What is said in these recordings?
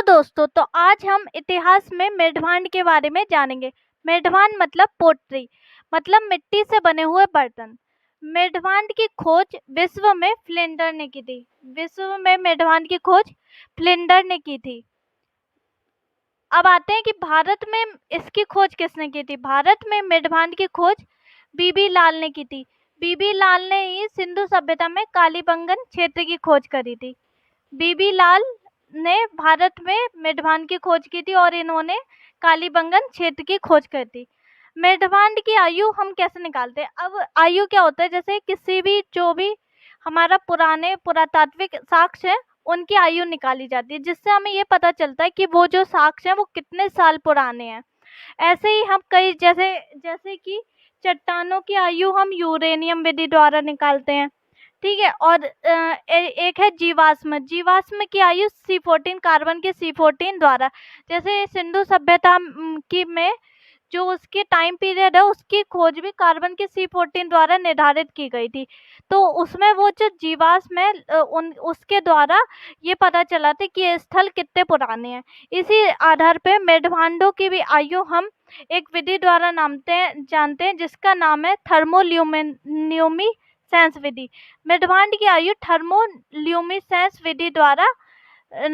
दोस्तों, तो आज हम इतिहास में मेढवांड के बारे में जानेंगे। मेढवांड मतलब पोट्री, मतलब मिट्टी से बने हुए बर्तन। मेढवांड की खोज विश्व में फ्लिंडर ने की थी। विश्व में मेढवांड की खोज फ्लिंडर ने की थी। अब आते हैं कि भारत में इसकी खोज किसने की थी। भारत में मेढवांड की खोज बीबी लाल ने की थी। बीबी लाल ने ही सिंधु सभ्यता में कालीबंगन क्षेत्र की खोज करी थी। बीबी लाल ने भारत में मेढवांड की खोज की थी और इन्होंने कालीबंगन क्षेत्र की खोज कर दी। मेढवांड की आयु हम कैसे निकालते हैं। अब आयु क्या होता है, जैसे किसी भी जो भी हमारा पुराने पुरातात्विक साक्ष्य है उनकी आयु निकाली जाती है, जिससे हमें ये पता चलता है कि वो जो साक्ष्य है वो कितने साल पुराने हैं। ऐसे ही हम कई जैसे कि चट्टानों की आयु हम यूरेनियम विधि द्वारा निकालते हैं, ठीक है। और एक है जीवाश्म। जीवाश्म की आयु C14 कार्बन के C14 द्वारा, जैसे सिंधु सभ्यता की में जो उसके टाइम पीरियड है उसकी खोज भी कार्बन के C14 द्वारा निर्धारित की गई थी। तो उसमें वो जो जीवाश्म है उसके द्वारा ये पता चला था कि ये स्थल कितने पुराने हैं। इसी आधार पे मेढवांडों की भी आयु हम एक विधि द्वारा जानते हैं, जिसका नाम है थर्मोल्यूमिसेंस विधि। मेढवांड की आयु थर्मोल्यूमिसेंस विधि द्वारा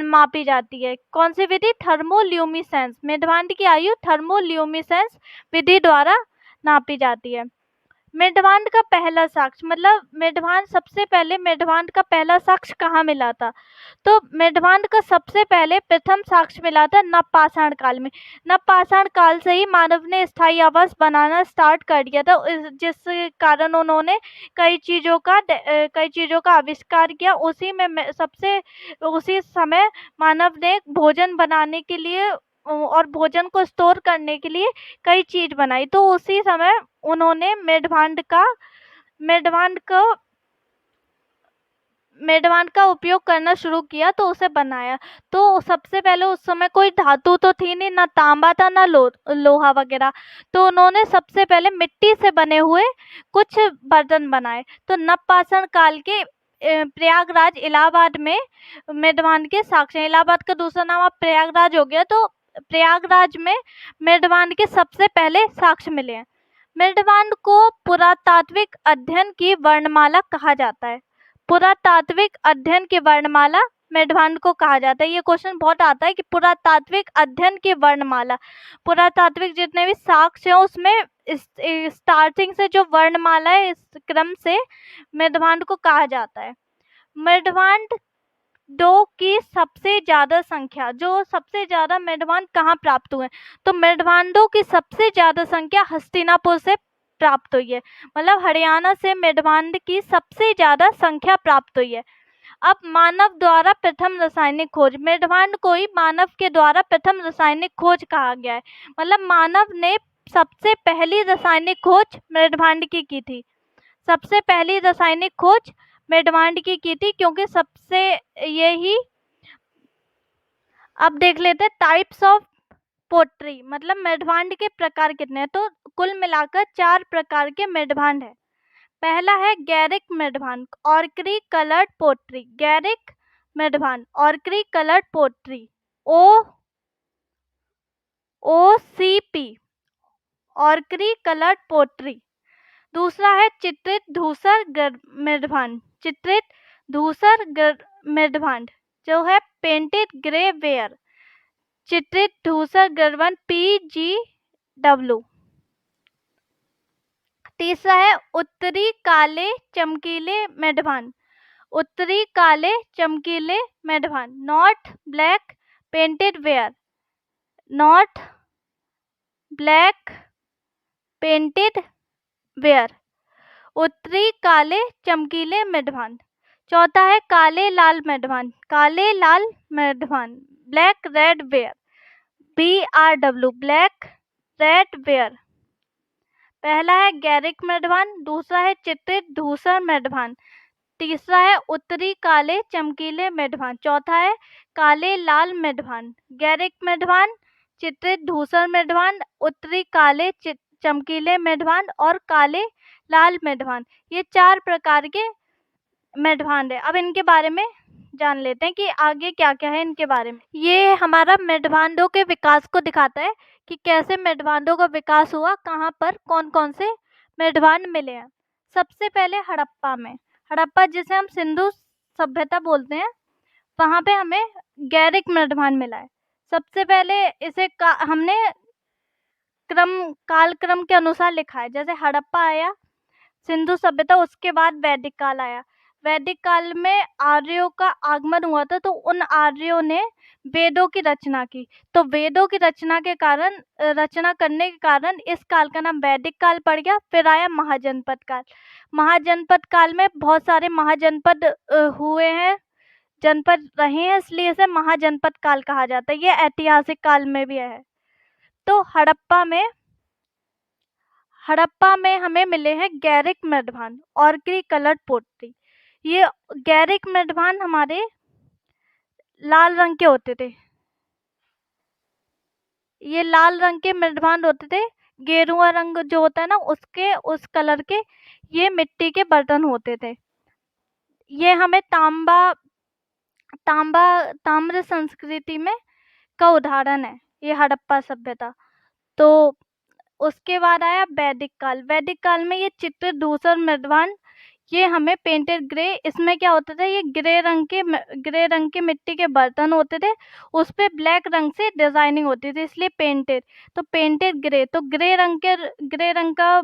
मापी जाती है। कौन सी विधि? थर्मोल्यूमिसेंस। मेढवांड की आयु थर्मोल्यूमिसेंस विधि द्वारा नापी जाती है। मेढवांड का पहला साक्ष्य, मतलब मेढवांड का पहला साक्ष्य कहाँ मिला था? तो मेढवांड का सबसे पहले प्रथम साक्ष्य मिला था नवपाषाण काल में। नवपाषाण काल से ही मानव ने स्थायी आवास बनाना स्टार्ट कर दिया था, जिस कारण उन्होंने कई चीज़ों का आविष्कार किया। उसी समय मानव ने भोजन बनाने के लिए और भोजन को स्टोर करने के लिए कई चीज बनाई। तो उसी समय उन्होंने मेढवांड का उपयोग करना शुरू किया, तो उसे बनाया। तो सबसे पहले उस समय कोई धातु तो थी नहीं, ना तांबा था ना लोहा वगैरह। तो उन्होंने सबसे पहले मिट्टी से बने हुए कुछ बर्तन बनाए। तो नवपाषाण काल के प्रयागराज इलाहाबाद में मेढवांड के साक्ष्य, इलाहाबाद का दूसरा नाम अब प्रयागराज हो गया, तो प्रयागराज में मेढवांड के सबसे पहले साक्ष्य मिले हैं। मेढवांड को पुरातात्विक अध्ययन की वर्णमाला कहा जाता है। पुरातात्विक अध्ययन की वर्णमाला मेढवांड को कहा जाता है। ये क्वेश्चन बहुत आता है कि पुरातात्विक अध्ययन की वर्णमाला, पुरातात्विक जितने भी साक्ष्य हैं उसमें स्टार्टिंग से जो वर्णमाला है इस क्रम से मेढवांड को कहा जाता है। मेढवांड की सबसे ज्यादा संख्या, जो सबसे ज्यादा मेढवांड कहाँ प्राप्त हुए, तो मेढवांडों की सबसे ज्यादा संख्या हस्तिनापुर से प्राप्त हुई है। मतलब हरियाणा से मेढवांड की सबसे ज्यादा संख्या प्राप्त हुई है। अब मानव द्वारा प्रथम रासायनिक खोज, मेढवांड को ही मानव के द्वारा प्रथम रासायनिक खोज कहा गया है। मतलब मानव ने सबसे पहली रासायनिक खोज मेढवांड की थी। सबसे पहली रासायनिक खोज मेढवांड की थी, क्योंकि सबसे यही। अब देख लेते हैं टाइप्स ऑफ पोट्री, मतलब मेढवांड के प्रकार कितने हैं। तो कुल मिलाकर 4 प्रकार के मेढवांड है। पहला है गैरिक मेढवांड, ऑर्करी कलर्ड पोट्री। गैरिक मेढवांड, ऑर्करी कलर्ड पोट्री, OCP, ऑर्करी कलर्ड पोट्री। दूसरा है चित्रित धूसर मेढवांड, चित्रित धूसर मेढवांड जो है पेंटेड ग्रे वेयर, चित्रित धूसर मेढवांड PGW। तीसरा है उत्तरी काले चमकीले मेढवांड, उत्तरी काले चमकीले मेढवांड, नॉट ब्लैक पेंटेड वेयर, नॉट ब्लैक पेंटेड वेयर, उत्तरी काले चमकीले मेढवांड। चौथा है काले लाल मेढवांड, काले लाल मेढवांड, black red ware, BRW, black red ware. पहला है गैरिक मेढवांड, दूसरा है चित्रित धूसर मेढवांड, तीसरा है उत्तरी काले चमकीले मेढवांड, चौथा है काले लाल मेढवांड। गैरिक मेढवांड, चित्रित धूसर मेढवांड, उत्तरी काले चमकीले मेढवांड और काले लाल मेढवांड, ये 4 प्रकार के मेढवांड है। अब इनके बारे में जान लेते हैं कि आगे क्या क्या है इनके बारे में। ये हमारा मेढवांडों के विकास को दिखाता है कि कैसे मेढवांडों का विकास हुआ, कहाँ पर कौन कौन से मेढवांड मिले हैं। सबसे पहले हड़प्पा जिसे हम सिंधु सभ्यता बोलते हैं, वहाँ पे हमें गैरिक मेढवांड मिला है। सबसे पहले इसे हमने कालक्रम के अनुसार लिखा है, जैसे हड़प्पा आया, सिंधु सभ्यता, उसके बाद वैदिक काल आया। वैदिक काल में आर्यों का आगमन हुआ था, तो उन आर्यों ने वेदों की रचना की। तो वेदों की रचना करने के कारण इस काल का नाम वैदिक काल पड़ गया। फिर आया महाजनपद काल। महाजनपद काल में बहुत सारे महाजनपद हुए हैं, जनपद रहे हैं, इसलिए इसे महाजनपद काल कहा जाता है। ये ऐतिहासिक काल में भी है। तो हड़प्पा में हमें मिले हैं गैरिक मेढवांड, ऑर्करी कलर्ड पोट्री। ये गैरिक मेढवांड हमारे लाल रंग के होते थे। ये लाल रंग के मेढवांड होते थे। गेरुआ रंग जो होता है ना, उस कलर के ये मिट्टी के बर्तन होते थे। ये हमें ताम्र संस्कृति में का उदाहरण है, ये हड़प्पा सभ्यता। तो उसके बाद आया वैदिक काल। वैदिक काल में ये चित्र धूसर मेढवांड, ये हमें पेंटेड ग्रे, इसमें क्या होता था, ये ग्रे रंग के मिट्टी के बर्तन होते थे, उस पे ब्लैक रंग से डिजाइनिंग होती थी, इसलिए पेंटेड। तो पेंटेड ग्रे, तो ग्रे रंग का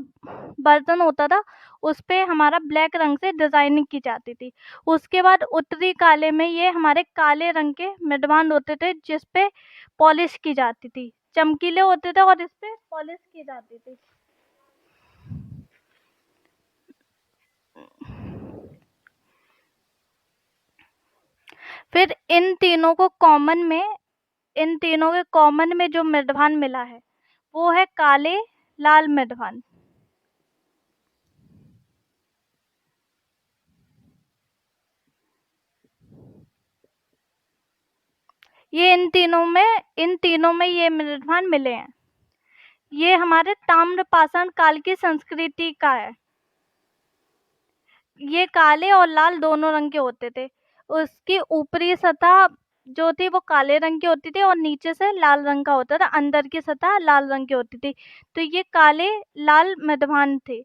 बर्तन होता था, उस पे हमारा ब्लैक रंग से डिजाइनिंग की जाती थी। उसके बाद उत्तरी काले में ये हमारे काले रंग के मेढवांड होते थे, जिस पे पॉलिश की जाती थी, चमकीले होते थे और इस पे पॉलिश की जाती थी। फिर इन तीनों के कॉमन में जो मेढवांड मिला है वो है काले लाल मेढवांड। ये इन तीनों में ये मेढवांड मिले हैं। ये हमारे ताम्रपाषाण काल की संस्कृति का है। ये काले और लाल दोनों रंग के होते थे। उसकी ऊपरी सतह जो थी वो काले रंग की होती थी और नीचे से लाल रंग का होता था, अंदर की सतह लाल रंग की होती थी। तो ये काले लाल मेढवांड थे।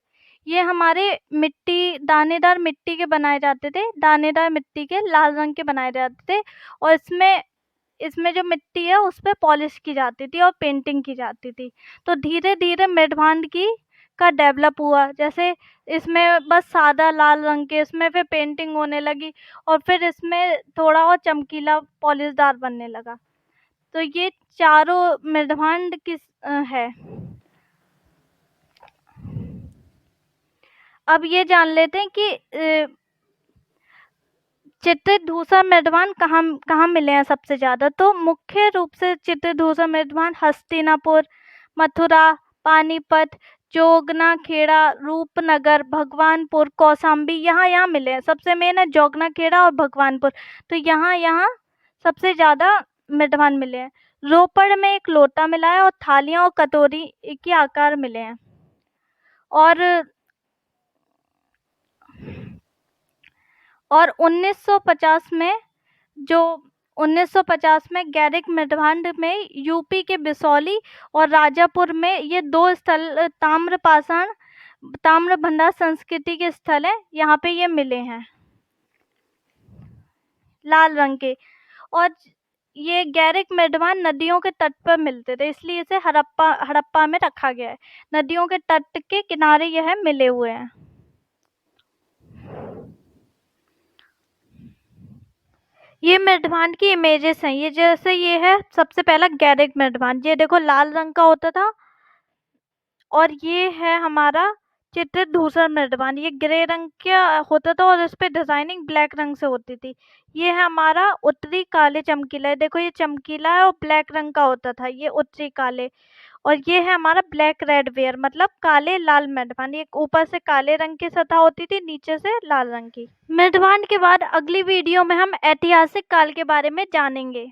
ये हमारे दानेदार मिट्टी के बनाए जाते थे, दानेदार मिट्टी के लाल रंग के बनाए जाते थे, और इसमें जो मिट्टी है उस पे पॉलिश की जाती थी और पेंटिंग की जाती थी। तो धीरे धीरे मेढवांड का डेवलप हुआ, जैसे इसमें बस सादा लाल रंग के, इसमें फिर पेंटिंग होने लगी और फिर इसमें थोड़ा और चमकीला पॉलिशदार बनने लगा। तो ये चारों मेढवांड है। अब ये जान लेते हैं कि चित्रित धूसर मेढवांड कहाँ मिले हैं सबसे ज्यादा। तो मुख्य रूप से चित्रित धूसर मेढवांड हस्तिनापुर, मथुरा, पानीपत, जोगनाखेड़ा, रूपनगर, भगवानपुर, कौशाम्बी, यहाँ मिले हैं। सबसे मेन है जोगनाखेड़ा और भगवानपुर, तो यहाँ सबसे ज्यादा मेढवांड मिले हैं। रोपड़ में एक लोटा मिला है और थालियां और कटोरी के आकार मिले हैं। और 1950 में गैरिक मेढवांड में यूपी के बिसौली और राजापुर में ये 2 स्थल ताम्र भंडार संस्कृति के स्थल है, यहाँ पे ये मिले हैं लाल रंग के। और ये गैरिक मेढवांड नदियों के तट पर मिलते थे, इसलिए इसे हड़प्पा में रखा गया है। नदियों के तट के किनारे यह मिले हुए हैं। ये मेढवांड की इमेजेस हैं। ये जैसे ये है सबसे पहला गैरिक मेढवांड, ये देखो लाल रंग का होता था, और ये है हमारा चित्रित धूसर मेढवांड, ये ग्रे रंग का होता था और इस पे डिजाइनिंग ब्लैक रंग से होती थी। ये है हमारा उत्तरी काले चमकीला है, देखो ये चमकीला है और ब्लैक रंग का होता था, ये उत्तरी काले। और ये है हमारा ब्लैक रेड वेयर, मतलब काले लाल मेढवांड, ये ऊपर से काले रंग की सतह होती थी, नीचे से लाल रंग की। मेढवांड के बाद अगली वीडियो में हम ऐतिहासिक काल के बारे में जानेंगे।